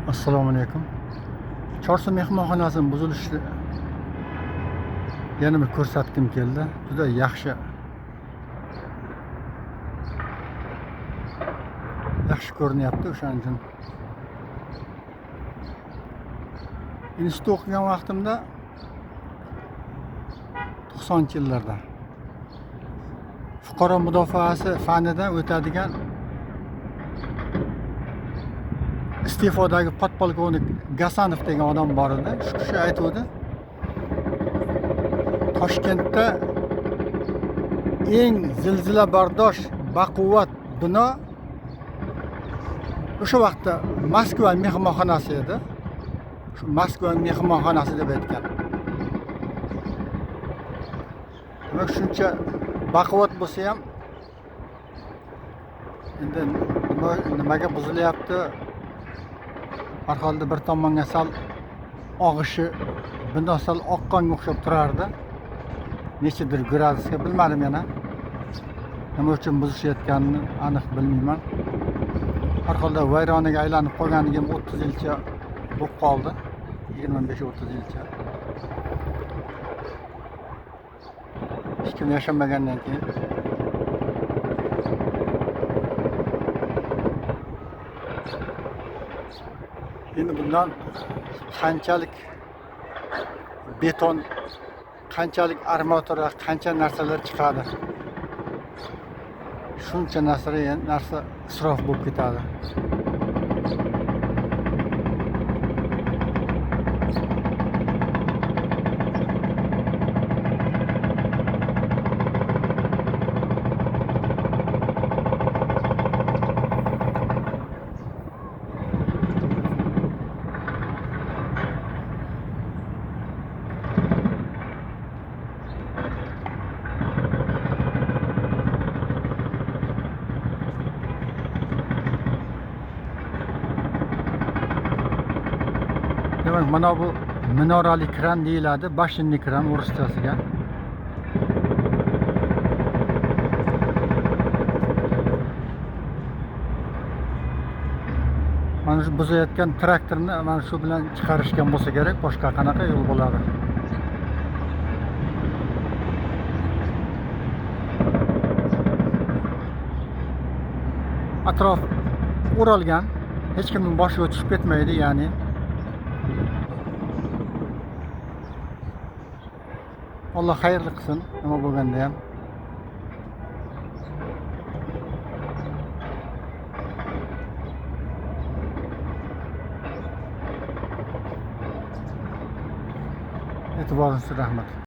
Assalomu alaykum. Chorsu mehmonxonasining buzilishini yana bir ko'rsatgim keldi. Juda yaxshi ko'rinyapti. O'shaning uchun institutda o'qigan vaqtimda 90-yillarda fuqaro mudofaasi fanidan o'tadigan iste'fodagi podpolkovnik Gasanov degan odam bor edi. Shu kishi aytuvdi, Toshkentda eng zilzila bardosh baquvvat bino o'sha vaqtda Moskva mehmonxonasi edi. Shu Moskva mehmonxonasi deb aytgan. Demak, shuncha baquvvat bo'lsa ham endi nimaga buzilyapti? Har holda bir tomonga sal og'ishi, bino sal oqqonga o'xshab turardi. Nechidir gradusga bilmadim yana. Nima uchun buzishayotganini aniq bilmayman. Har holda vayronaga aylanib qolganiga 30 yilcha bo'lib qoldi. 25-30 yilcha. Hech kim yashamagandan keyin endi bundan qanchalik beton, qanchalik armatura, qancha narsalar chiqadi. Shuncha narsa isrof bo'lib ketadi. Demak, mana bu minorali kran deyiladi, bashinli kran o'rischasiga. Mana shu buzayotgan traktorni mana shu bilan chiqarishgan bo'lsa kerak, boshqa qanaqa yo'l bo'ladi? Atrof o'ralgan, hech kimning boshiga tushib ketmaydi, ya'ni Alloh xayrli qilsin, nima bo'lganda ham. E'tiboringiz uchun rahmat.